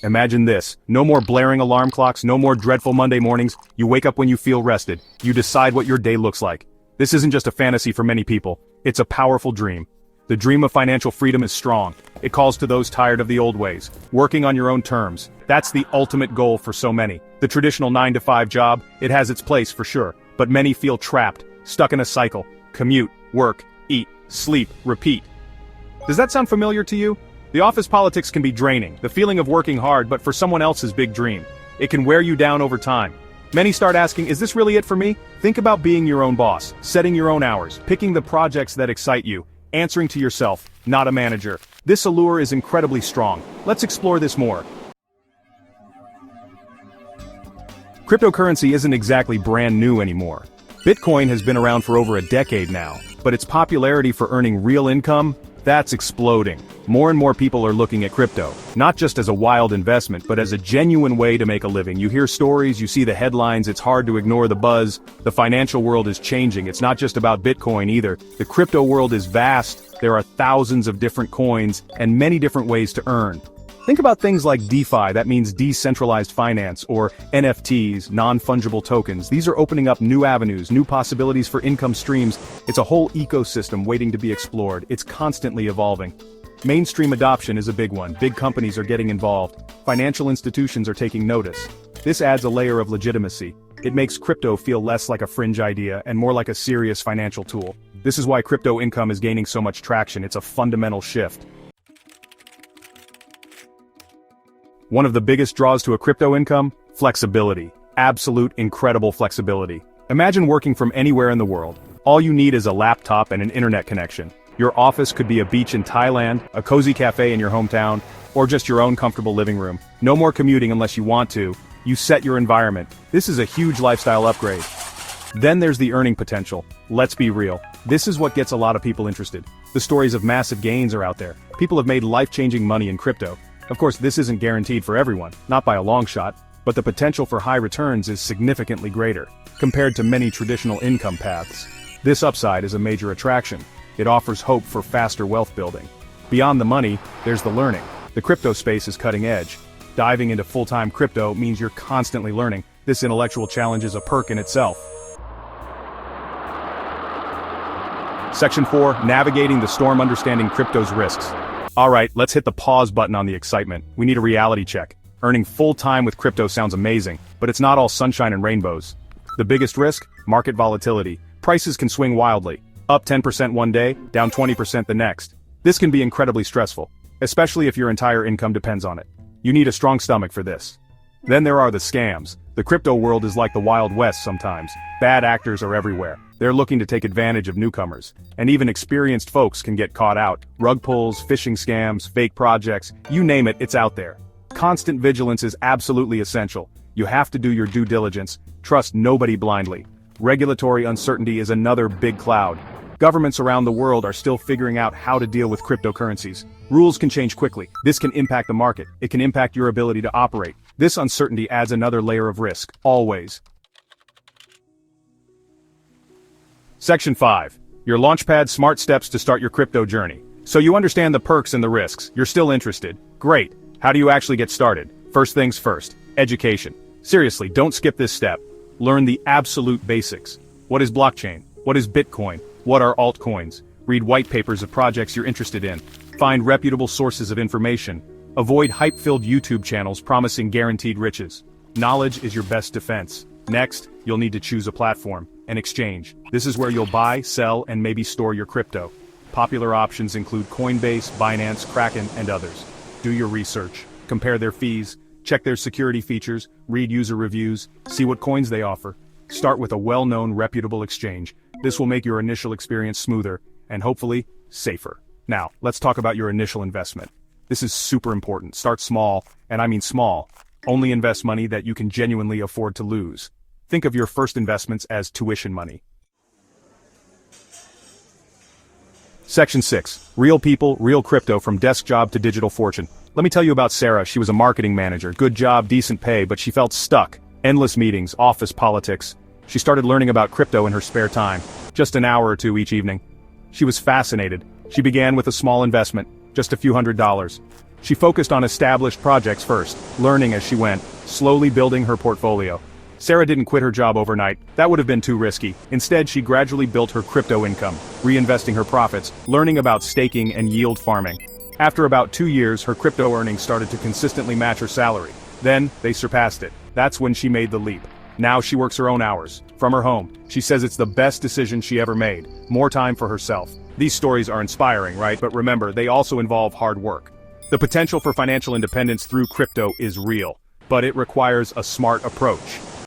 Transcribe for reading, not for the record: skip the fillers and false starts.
Imagine this. No more blaring alarm clocks, no more dreadful Monday mornings. You wake up when you feel rested. You decide what your day looks like. This isn't just a fantasy for many people. It's a powerful dream. The dream of financial freedom is strong. It calls to those tired of the old ways, working on your own terms. That's the ultimate goal for so many. The traditional 9-to-5 job, it has its place for sure, but many feel trapped, stuck in a cycle. Commute, work, eat, sleep, repeat. Does that sound familiar to you? The office politics can be draining, the feeling of working hard but for someone else's big dream. It can wear you down over time. Many start asking, is this really it for me? Think about being your own boss, setting your own hours, picking the projects that excite you, answering to yourself, not a manager. This allure is incredibly strong. Let's explore this more. Cryptocurrency isn't exactly brand new anymore. Bitcoin has been around for over a decade now, but its popularity for earning real income, that's exploding. More and more people are looking at crypto, not just as a wild investment, but as a genuine way to make a living. You hear stories, you see the headlines, it's hard to ignore the buzz. The financial world is changing. It's not just about Bitcoin either. The crypto world is vast. There are thousands of different coins and many different ways to earn. Think about things like DeFi, that means decentralized finance, or NFTs, non-fungible tokens. These are opening up new avenues, new possibilities for income streams. It's a whole ecosystem waiting to be explored. It's constantly evolving. Mainstream adoption is a big one. Big companies are getting involved. Financial institutions are taking notice. This adds a layer of legitimacy. It makes crypto feel less like a fringe idea and more like a serious financial tool. This is why crypto income is gaining so much traction. It's a fundamental shift. One of the biggest draws to a crypto income? Flexibility. Absolute incredible flexibility. Imagine working from anywhere in the world. All you need is a laptop and an internet connection. Your office could be a beach in Thailand, a cozy cafe in your hometown, or just your own comfortable living room. No more commuting unless you want to. You set your environment. This is a huge lifestyle upgrade. Then there's the earning potential. Let's be real. This is what gets a lot of people interested. The stories of massive gains are out there. People have made life-changing money in crypto. Of course, this isn't guaranteed for everyone, not by a long shot, but the potential for high returns is significantly greater, compared to many traditional income paths. This upside is a major attraction. It offers hope for faster wealth building. Beyond the money, there's the learning. The crypto space is cutting edge. Diving into full-time crypto means you're constantly learning. This intellectual challenge is a perk in itself. Section 4, Navigating the Storm, Understanding Crypto's Risks. Alright, let's hit the pause button on the excitement. We need a reality check. Earning full-time with crypto sounds amazing, but it's not all sunshine and rainbows. The biggest risk? Market volatility. Prices can swing wildly. Up 10% one day, down 20% the next. This can be incredibly stressful, especially if your entire income depends on it. You need a strong stomach for this. Then there are the scams. The crypto world is like the Wild West sometimes. Bad actors are everywhere. They're looking to take advantage of newcomers. And even experienced folks can get caught out. Rug pulls, phishing scams, fake projects, you name it, it's out there. Constant vigilance is absolutely essential. You have to do your due diligence. Trust nobody blindly. Regulatory uncertainty is another big cloud. Governments around the world are still figuring out how to deal with cryptocurrencies. Rules can change quickly. This can impact the market. It can impact your ability to operate. This uncertainty adds another layer of risk, always. Section 5. Your Launchpad Smart Steps to Start Your Crypto Journey. So you understand the perks and the risks. You're still interested. Great. How do you actually get started? First things first. Education. Seriously, don't skip this step. Learn the absolute basics. What is blockchain? What is Bitcoin? What are altcoins? Read white papers of projects you're interested in. Find reputable sources of information. Avoid hype-filled YouTube channels promising guaranteed riches. Knowledge is your best defense. Next, you'll need to choose a platform, an exchange. This is where you'll buy, sell, and maybe store your crypto. Popular options include Coinbase, Binance, Kraken, and others. Do your research. Compare their fees. Check their security features. Read user reviews. See what coins they offer. Start with a well-known, reputable exchange. This will make your initial experience smoother, and hopefully, safer. Now, let's talk about your initial investment. This is super important. Start small, and I mean small. Only invest money that you can genuinely afford to lose. Think of your first investments as tuition money. Section 6. Real people, real crypto, from desk job to digital fortune. Let me tell you about Sarah. She was a marketing manager. Good job, decent pay, but she felt stuck. Endless meetings, office politics. She started learning about crypto in her spare time. Just an hour or two each evening. She was fascinated. She began with a small investment. just a few $100s. She focused on established projects first, learning as she went, slowly building her portfolio. Sarah didn't quit her job overnight, that would have been too risky. Instead, she gradually built her crypto income, reinvesting her profits, learning about staking and yield farming. After about 2 years, her crypto earnings started to consistently match her salary. Then, they surpassed it. That's when she made the leap. Now she works her own hours, from her home. She says it's the best decision she ever made. More time for herself. These stories are inspiring, right? But remember, they also involve hard work. The potential for financial independence through crypto is real, but it requires a smart approach.